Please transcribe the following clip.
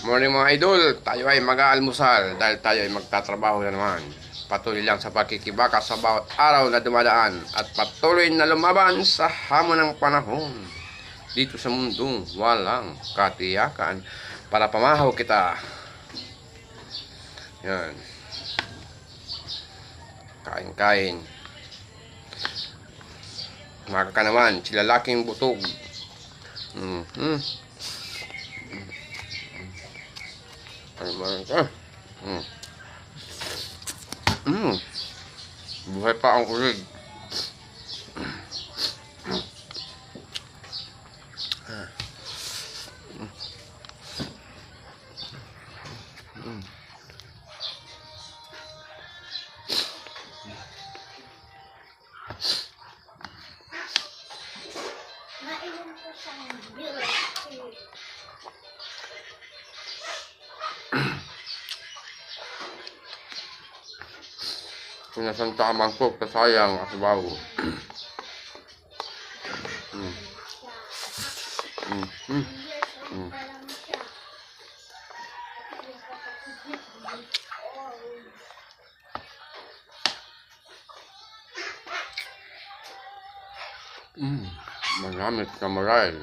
Morning mga idol, tayo ay mag-aalmusal dahil tayo ay magtatrabaho na naman. Patuloy lang sa pagkikibaka sa bawat araw na dumadaan at patuloy na lumaban sa hamon ng panahon. Dito sa mundong walang katiyakan para pamahaw kita. Yan. Kain-kain. Maka ka naman, silalaking butog. Ano ba rin ka? Buhay pa ang kulig. Naiwan ko siyang bill. Sinasanta ka mangkok, kasayang asibaw. Magamit na maral.